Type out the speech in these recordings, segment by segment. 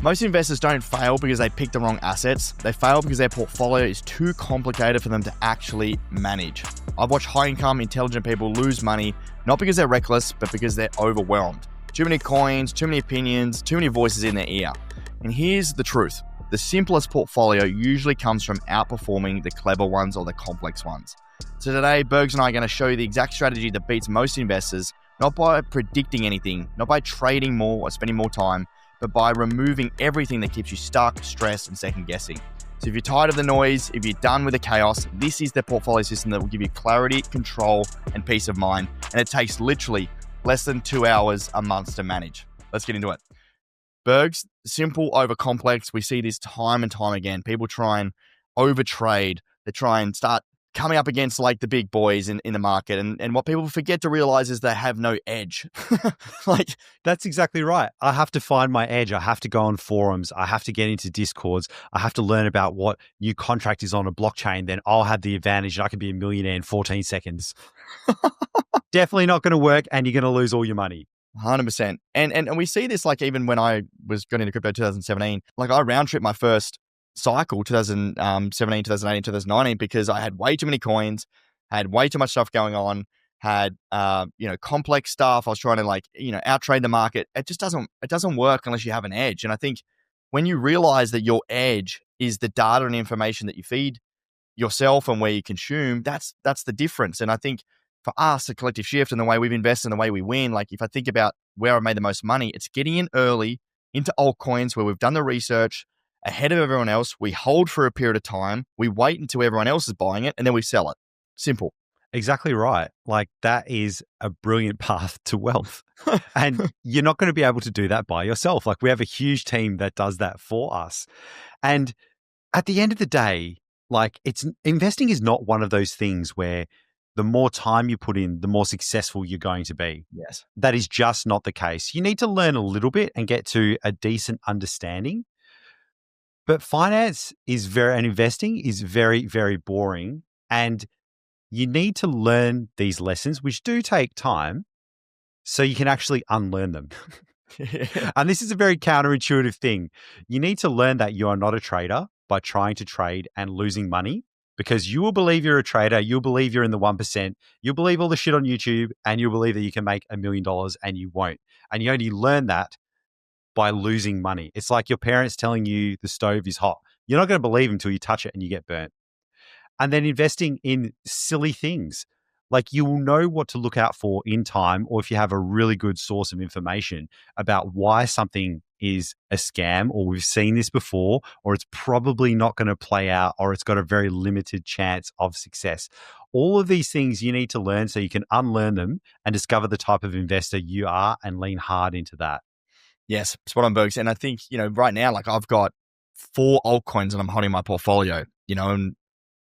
Most investors don't fail because they pick the wrong assets. They fail because their portfolio is too complicated for them to actually manage. I've watched high-income, intelligent people lose money, not because they're reckless, but because they're overwhelmed. Too many coins, too many opinions, too many voices in their ear. And here's the truth. The simplest portfolio usually comes from outperforming the clever ones or the complex ones. So today, Bergs and I are going to show you the exact strategy that beats most investors, not by predicting anything, not by trading more or spending more time, but by removing everything that keeps you stuck, stressed, and second guessing. So if you're tired of the noise, if you're done with the chaos, this is the portfolio system that will give you clarity, control, and peace of mind. And it takes literally less than 2 hours a month to manage. Let's get into it. Bergs, simple over complex. We see this time and time again. People try and overtrade. They try and start coming up against like the big boys in the market. And what people forget to realize is they have no edge. Like, that's exactly right. I have to find my edge. I have to go on forums. I have to get into Discords. I have to learn about what new contract is on a blockchain. Then I'll have the advantage. I can be a millionaire in 14 seconds. Definitely not going to work, and you're going to lose all your money. 100%. And we see this like even when I was going into crypto 2017, like I round trip my first cycle 2017, 2018, 2019 because I had way too many coins, had way too much stuff going on, had complex stuff. I was trying to out trade the market. It doesn't work unless you have an edge. And I think when you realize that your edge is the data and information that you feed yourself and where you consume, that's the difference. And I think for us, the collective shift and the way we've invested and the way we win, like if I think about where I've made the most money, it's getting in early into altcoins where we've done the research ahead of everyone else. We hold for a period of time. We wait until everyone else is buying it and then we sell it. Simple. Exactly right. Like that is a brilliant path to wealth. And you're not going to be able to do that by yourself. Like we have a huge team that does that for us. And at the end of the day, like investing is not one of those things where the more time you put in, the more successful you're going to be. Yes. That is just not the case. You need to learn a little bit and get to a decent understanding. But finance and investing is very, very boring. And you need to learn these lessons, which do take time, so you can actually unlearn them. And this is a very counterintuitive thing. You need to learn that you are not a trader by trying to trade and losing money, because you will believe you're a trader. You'll believe you're in the 1%. You'll believe all the shit on YouTube, and you'll believe that you can make $1 million, and you won't. And you only learn that by losing money. It's like your parents telling you the stove is hot. You're not going to believe until you touch it and you get burnt. And then investing in silly things. Like you will know what to look out for in time, or if you have a really good source of information about why something is a scam, or we've seen this before, or it's probably not going to play out, or it's got a very limited chance of success. All of these things you need to learn so you can unlearn them and discover the type of investor you are and lean hard into that. Yes, spot on, Bergs. And I think, right now, like I've got 4 altcoins that I'm holding in my portfolio, and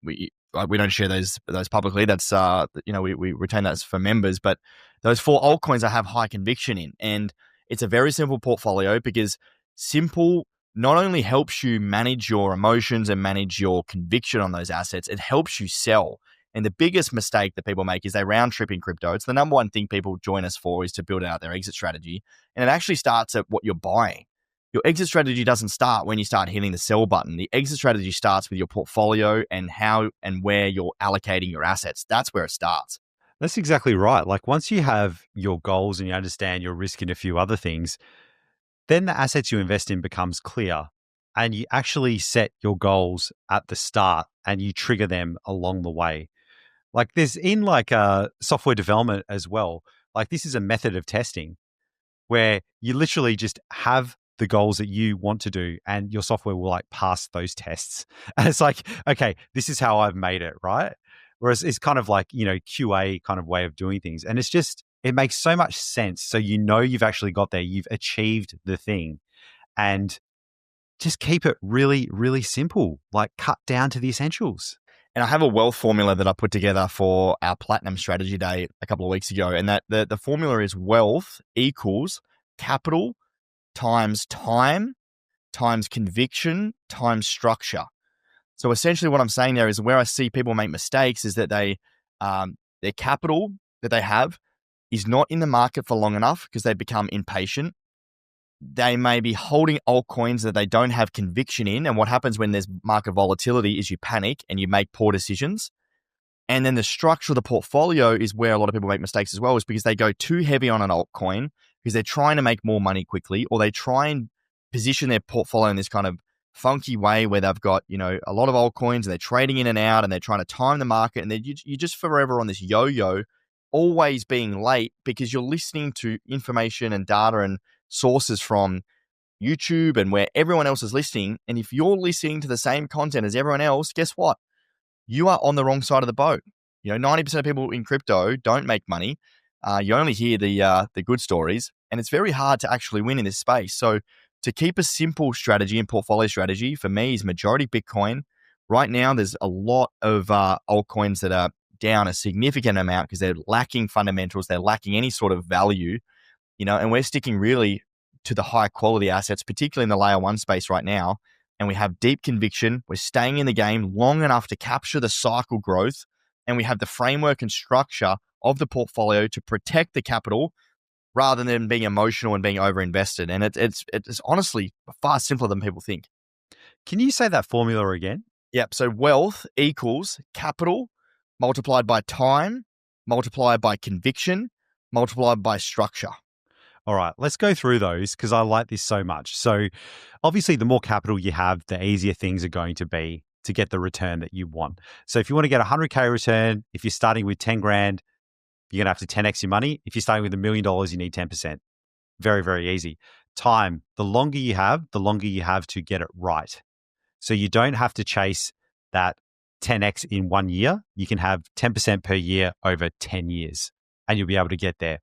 we don't share those publicly. That's, we retain that for members, but those 4 altcoins I have high conviction in. And it's a very simple portfolio because simple not only helps you manage your emotions and manage your conviction on those assets, it helps you sell. And the biggest mistake that people make is they round trip in crypto. It's the number one thing people join us for, is to build out their exit strategy. And it actually starts at what you're buying. Your exit strategy doesn't start when you start hitting the sell button. The exit strategy starts with your portfolio and how and where you're allocating your assets. That's where it starts. That's exactly right. Like once you have your goals and you understand your risk in a few other things, then the assets you invest in becomes clear, and you actually set your goals at the start and you trigger them along the way. Like there's in software development as well. Like this is a method of testing where you literally just have the goals that you want to do and your software will like pass those tests. And it's like, okay, this is how I've made it, right? Whereas it's kind of like, QA kind of way of doing things. And it makes so much sense. So you've actually got there, you've achieved the thing, and just keep it really, really simple, like cut down to the essentials. And I have a wealth formula that I put together for our Platinum Strategy Day a couple of weeks ago. And that the formula is wealth equals capital times time times conviction times structure. So essentially what I'm saying there is where I see people make mistakes is that their capital that they have is not in the market for long enough because they become impatient. they may be holding altcoins that they don't have conviction in. And what happens when there's market volatility is you panic and you make poor decisions. And then the structure of the portfolio is where a lot of people make mistakes as well, is because they go too heavy on an altcoin because they're trying to make more money quickly, or they try and position their portfolio in this kind of funky way where they've got, a lot of altcoins and they're trading in and out and they're trying to time the market, and you're just forever on this yo-yo, always being late because you're listening to information and data and sources from YouTube and where everyone else is listening. And if you're listening to the same content as everyone else, guess what? You are on the wrong side of the boat. 90% of people in crypto don't make money. You only hear the good stories, and it's very hard to actually win in this space. So to keep a simple strategy and portfolio strategy for me is majority Bitcoin. Right now, there's a lot of altcoins that are down a significant amount because they're lacking fundamentals. They're lacking any sort of value, and we're sticking really to the high quality assets, particularly in the layer one space right now. And we have deep conviction. We're staying in the game long enough to capture the cycle growth. And we have the framework and structure of the portfolio to protect the capital rather than being emotional and being overinvested. And it's honestly far simpler than people think. Can you say that formula again? Yep. So wealth equals capital multiplied by time, multiplied by conviction, multiplied by structure. All right, let's go through those because I like this so much. So obviously, the more capital you have, the easier things are going to be to get the return that you want. So if you want to get a 100K return, if you're starting with 10 grand, you're going to have to 10x your money. If you're starting with $1 million, you need 10%. Very, very easy. Time, the longer you have to get it right. So you don't have to chase that 10x in 1 year. You can have 10% per year over 10 years and you'll be able to get there.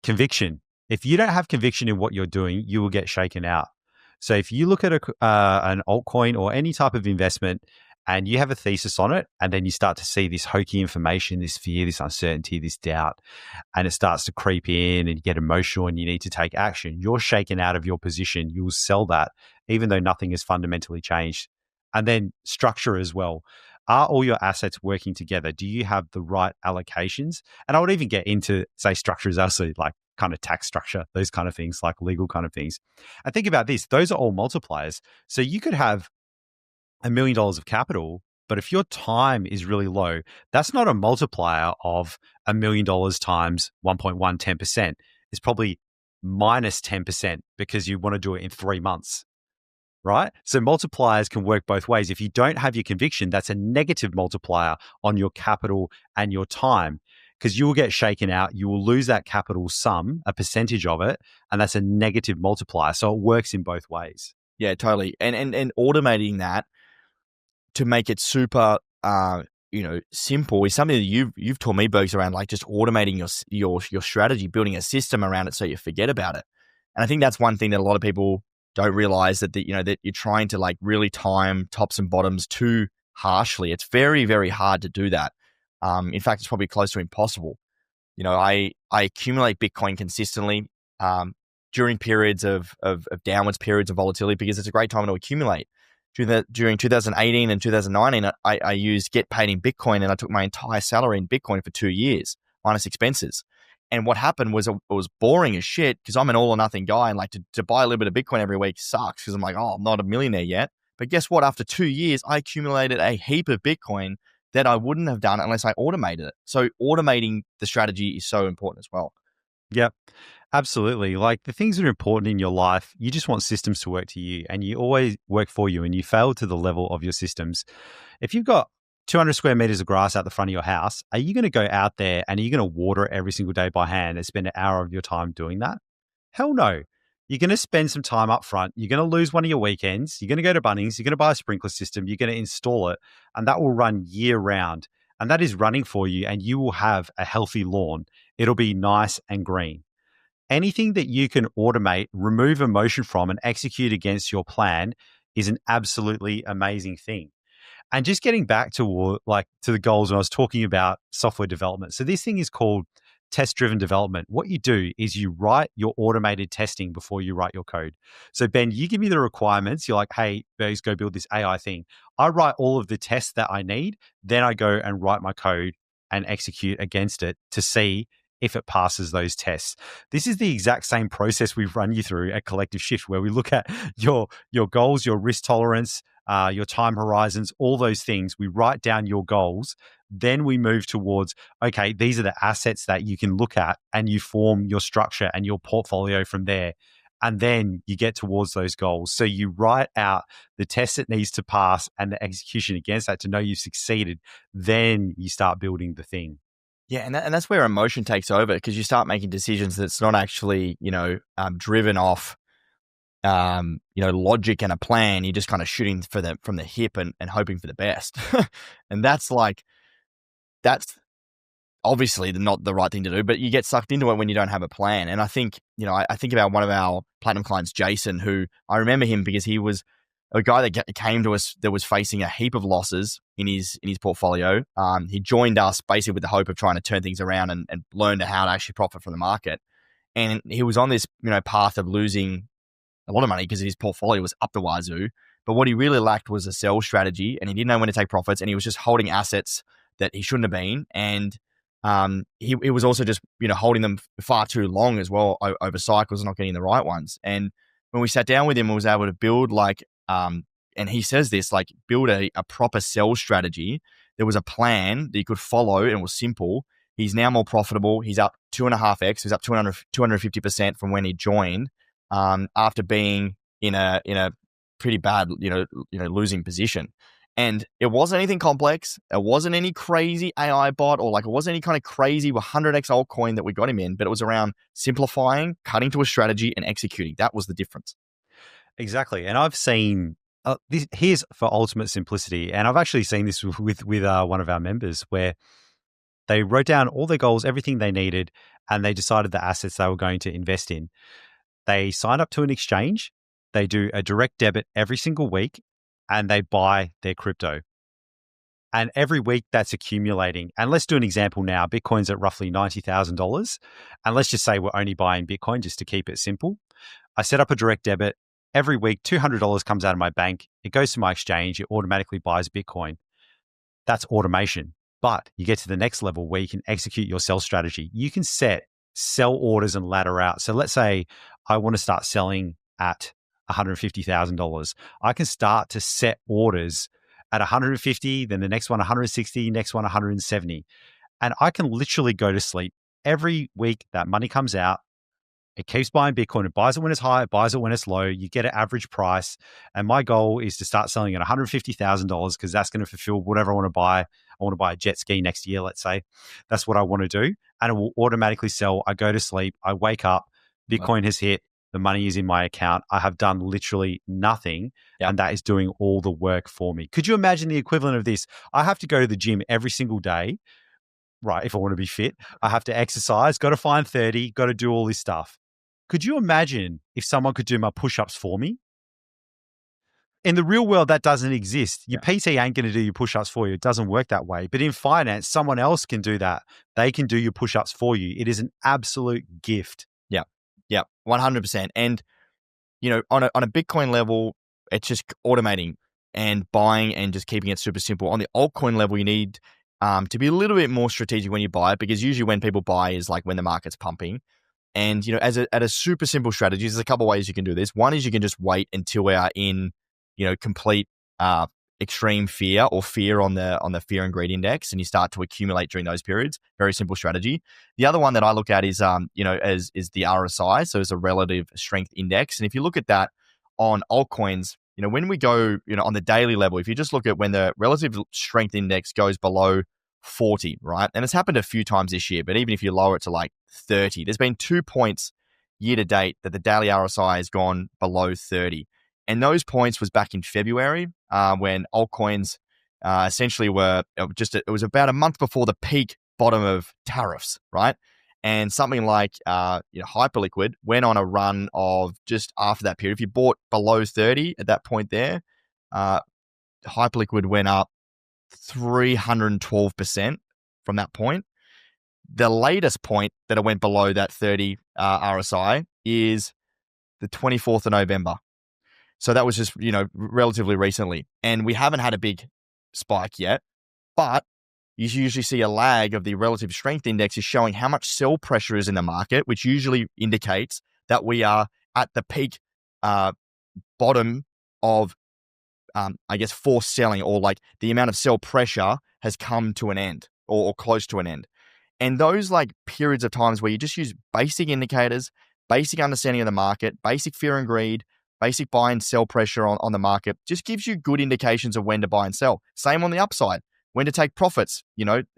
Conviction. If you don't have conviction in what you're doing, you will get shaken out. So if you look at an altcoin or any type of investment and you have a thesis on it, and then you start to see this hokey information, this fear, this uncertainty, this doubt, and it starts to creep in and you get emotional and you need to take action, you're shaken out of your position. You will sell that even though nothing has fundamentally changed. And then structure as well. Are all your assets working together? Do you have the right allocations? And I would even get into, say, structures also like kind of tax structure, those kind of things, like legal kind of things. And think about this, those are all multipliers. So you could have $1 million of capital, but if your time is really low, that's not a multiplier of $1 million times 1.1, 10%. It's probably minus 10% because you want to do it in 3 months, right? So multipliers can work both ways. If you don't have your conviction, that's a negative multiplier on your capital and your time, because you will get shaken out. You will lose that capital sum, a percentage of it, and that's a negative multiplier. So it works in both ways. Yeah, totally. And automating that to make it super, simple is something that you've taught me, Bergs, around like just automating your strategy, building a system around it so you forget about it. And I think that's one thing that a lot of people don't realize, that you're trying to like really time tops and bottoms too harshly. It's very, very hard to do that. In fact, it's probably close to impossible. I accumulate Bitcoin consistently during periods of downwards periods of volatility because it's a great time to accumulate. During 2018 and 2019, I used get paid in Bitcoin, and I took my entire salary in Bitcoin for 2 years minus expenses. And what happened was it was boring as shit because I'm an all or nothing guy, and like to buy a little bit of Bitcoin every week sucks because I'm like, oh, I'm not a millionaire yet. But guess what? After 2 years, I accumulated a heap of Bitcoin that I wouldn't have done unless I automated it. So automating the strategy is so important as well. Yep, absolutely. Like the things that are important in your life, you just want systems to work to you, and you always work for you, and you fail to the level of your systems. If you've got 200 square meters of grass out the front of your house, are you going to go out there and are you going to water it every single day by hand and spend an hour of your time doing that? Hell no. You're going to spend some time up front. You're going to lose one of your weekends. You're going to go to Bunnings. You're going to buy a sprinkler system. You're going to install it, and that will run year round. And that is running for you, and you will have a healthy lawn. It'll be nice and green. Anything that you can automate, remove emotion from, and execute against your plan is an absolutely amazing thing. And just getting back to the goals when I was talking about software development. So this thing is called test-driven development. What you do is you write your automated testing before you write your code. So Ben, you give me the requirements. You're like, hey, Bergs, go build this AI thing. I write all of the tests that I need. Then I go and write my code and execute against it to see if it passes those tests. This is the exact same process we've run you through at Collective Shift, where we look at your goals, your risk tolerance, your time horizons, all those things. We write down your goals. Then we move towards, okay, these are the assets that you can look at, and you form your structure and your portfolio from there. And then you get towards those goals. So you write out the test it needs to pass and the execution against that to know you've succeeded. Then you start building the thing. Yeah, and that's where emotion takes over, because you start making decisions that's not actually, driven off, logic and a plan. You're just kind of shooting from the hip and hoping for the best. And that's obviously not the right thing to do, but you get sucked into it when you don't have a plan. And I think, I think about one of our platinum clients, Jason, who I remember him because he was a guy that came to us that was facing a heap of losses in his portfolio. He joined us basically with the hope of trying to turn things around and learn how to actually profit from the market. And he was on this, path of losing a lot of money because his portfolio was up the wazoo. But what he really lacked was a sell strategy, and he didn't know when to take profits, and he was just holding assets that he shouldn't have been. And he was also just, holding them far too long as well over cycles and not getting the right ones. And when we sat down with him, I was able to build and he says this, build a proper sell strategy. There was a plan that you could follow, and it was simple. He's now more profitable. He's up 2.5x. He's up 250% from when he joined, after being in a pretty bad, losing position. And it wasn't anything complex. It wasn't any crazy AI bot, or it wasn't any kind of crazy 100x altcoin that we got him in, but it was around simplifying, cutting to a strategy, and executing. That was the difference. Exactly. And I've seen here's for ultimate simplicity. And I've actually seen this with one of our members, where they wrote down all their goals, everything they needed, and they decided the assets they were going to invest in. They sign up to an exchange. They do a direct debit every single week, and they buy their crypto. And every week that's accumulating. And let's do an example now. Bitcoin's at roughly $90,000. And let's just say we're only buying Bitcoin just to keep it simple. I set up a direct debit. Every week, $200 comes out of my bank. It goes to my exchange. It automatically buys Bitcoin. That's automation. But you get to the next level where you can execute your sell strategy. You can set sell orders and ladder out. So let's say I want to start selling at $150,000. I can start to set orders at 150, then the next one 160, next one 170. And I can literally go to sleep. Every week that money comes out, it keeps buying Bitcoin. It buys it when it's high, it buys it when it's low. You get an average price. And my goal is to start selling at $150,000 because that's going to fulfill whatever I want to buy. I want to buy a jet ski next year, let's say. That's what I want to do. And it will automatically sell. I go to sleep. I wake up. Bitcoin has hit. The money is in my account. I have done literally nothing. Yep. And that is doing all the work for me. Could you imagine the equivalent of this? I have to go to the gym every single day. Right, if I want to be fit. I have to exercise, got to find 30, got to do all this stuff. Could you imagine if someone could do my push-ups for me? In the real world, that doesn't exist. Your PT ain't going to do your push-ups for you. It doesn't work that way. But in finance, someone else can do that. They can do your push-ups for you. It is an absolute gift. Yeah, 100%. And, on a Bitcoin level, it's just automating and buying and just keeping it super simple. On the altcoin level, you need to be a little bit more strategic when you buy it, because usually when people buy is when the market's pumping. And, at a super simple strategy, there's a couple of ways you can do this. One is you can just wait until we are in, complete extreme fear, or fear on the fear and greed index, and you start to accumulate during those periods. Very simple strategy. The other one that I look at is, is the RSI, so it's a relative strength index. And if you look at that on altcoins, when we go, on the daily level, if you just look at when the relative strength index goes below 40, right? And it's happened a few times this year, but even if you lower it to 30, there's been 2 points year to date that the daily RSI has gone below 30. And those points was back in February, when altcoins essentially were it was about a month before the peak bottom of tariffs, right? And something like Hyperliquid went on a run of just after that period. If you bought below 30 at that point there, Hyperliquid went up 312% from that point. The latest point that it went below that 30 RSI is the 24th of November. So that was just, relatively recently. And we haven't had a big spike yet, but you usually see a lag of the relative strength index is showing how much sell pressure is in the market, which usually indicates that we are at the peak bottom of, I guess, forced selling, or like the amount of sell pressure has come to an end or close to an end. And those like periods of times where you just use basic indicators, basic understanding of the market, basic fear and greed, basic buy and sell pressure on the market, just gives you good indications of when to buy and sell. Same on the upside, when to take profits.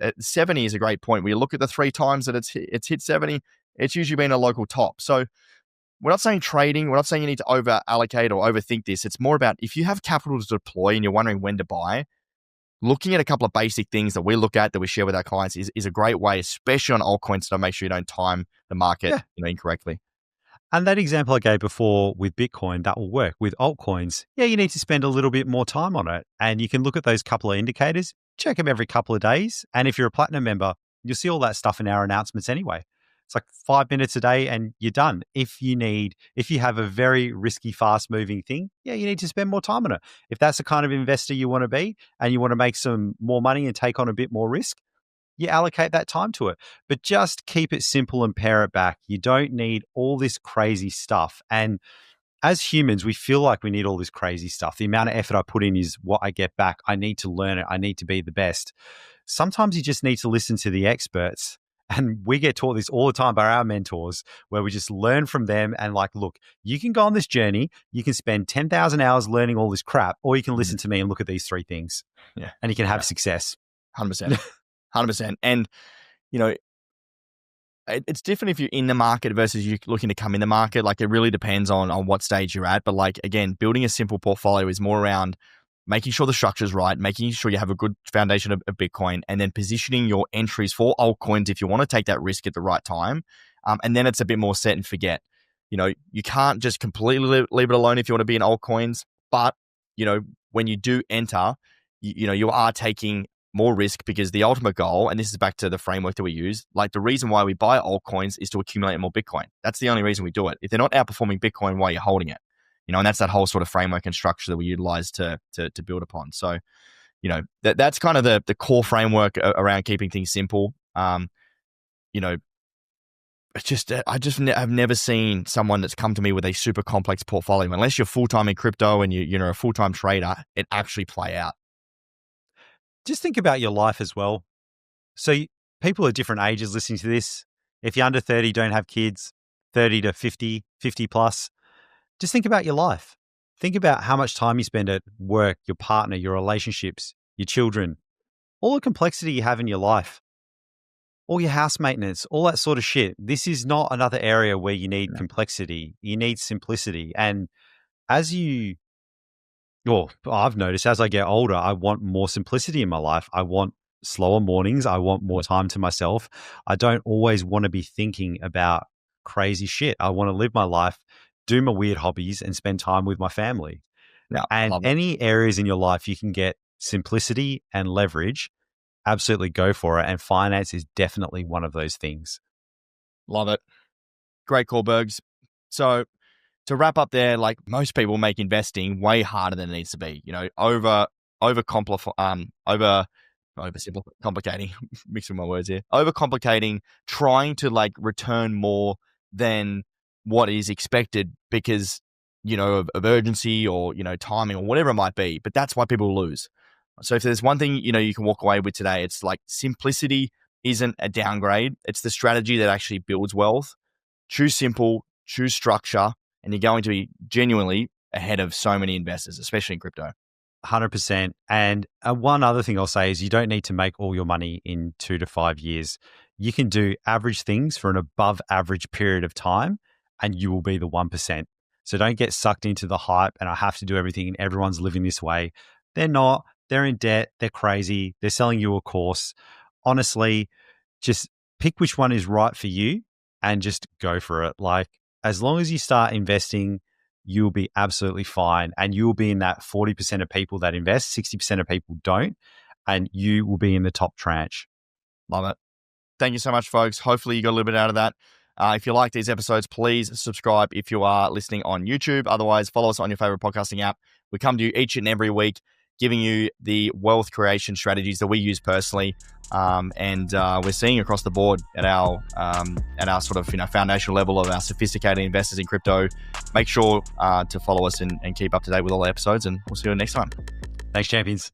At 70 is a great point. We look at the 3 times that it's hit 70, it's usually been a local top. So we're not saying trading, we're not saying you need to over allocate or overthink this. It's more about if you have capital to deploy and you're wondering when to buy, looking at a couple of basic things that we look at, that we share with our clients is a great way, especially on altcoins, to make sure you don't time the market incorrectly. And that example I gave before with Bitcoin, that will work. With altcoins, you need to spend a little bit more time on it. And you can look at those couple of indicators, check them every couple of days. And if you're a platinum member, you'll see all that stuff in our announcements anyway. It's like 5 minutes a day and you're done. If you have a very risky, fast moving thing, you need to spend more time on it. If that's the kind of investor you want to be and you want to make some more money and take on a bit more risk, you allocate that time to it. But just keep it simple and pare it back. You don't need all this crazy stuff. And as humans, we feel like we need all this crazy stuff. The amount of effort I put in is what I get back. I need to learn it. I need to be the best. Sometimes you just need to listen to the experts. And we get taught this all the time by our mentors, where we just learn from them and like, look, you can go on this journey. You can spend 10,000 hours learning all this crap, or you can listen to me and look at these 3 things. Yeah. And you can have success. 100%. 100%. And, it's different if you're in the market versus you looking to come in the market. Like, it really depends on what stage you're at. But like, again, building a simple portfolio is more around making sure the structure is right, making sure you have a good foundation of Bitcoin, and then positioning your entries for altcoins if you want to take that risk at the right time. And then it's a bit more set and forget. You can't just completely leave it alone if you want to be in altcoins. But, when you do enter, you are taking more risk, because the ultimate goal, and this is back to the framework that we use, like the reason why we buy altcoins is to accumulate more Bitcoin. That's the only reason we do it. If they're not outperforming Bitcoin, why are you holding it? And that's that whole sort of framework and structure that we utilize to build upon. So, that's kind of the core framework around keeping things simple. I've never seen someone that's come to me with a super complex portfolio, unless you're full-time in crypto and you're a full-time trader, it actually play out. Just think about your life as well. So people at different ages listening to this, if you're under 30, don't have kids, 30 to 50, 50 plus, just think about your life. Think about how much time you spend at work, your partner, your relationships, your children, all the complexity you have in your life, all your house maintenance, all that sort of shit. This is not another area where you need complexity. You need simplicity. And I've noticed as I get older, I want more simplicity in my life. I want slower mornings. I want more time to myself. I don't always want to be thinking about crazy shit. I want to live my life, do my weird hobbies, and spend time with my family. Yeah, and any areas in your life you can get simplicity and leverage, absolutely go for it. And finance is definitely one of those things. Love it. Great call, Bergs. So to wrap up there, like, most people make investing way harder than it needs to be. Overcomplicating, mixing my words here. Overcomplicating, trying to like return more than what is expected because, of urgency or, timing or whatever it might be. But that's why people lose. So if there's one thing, you can walk away with today, it's like simplicity isn't a downgrade. It's the strategy that actually builds wealth. Choose simple, choose structure, and you're going to be genuinely ahead of so many investors, especially in crypto. 100%. And one other thing I'll say is you don't need to make all your money in 2 to 5 years. You can do average things for an above average period of time and you will be the 1%. So don't get sucked into the hype and I have to do everything and everyone's living this way. They're not. They're in debt. They're crazy. They're selling you a course. Honestly, just pick which one is right for you and just go for it. Like, as long as you start investing, you'll be absolutely fine. And you'll be in that 40% of people that invest, 60% of people don't. And you will be in the top tranche. Love it. Thank you so much, folks. Hopefully you got a little bit out of that. If you like these episodes, please subscribe if you are listening on YouTube. Otherwise, follow us on your favorite podcasting app. We come to you each and every week, giving you the wealth creation strategies that we use personally. And we're seeing across the board at our sort of foundational level of our sophisticated investors in crypto. Make sure to follow us and keep up to date with all the episodes, and we'll see you next time. Thanks, champions.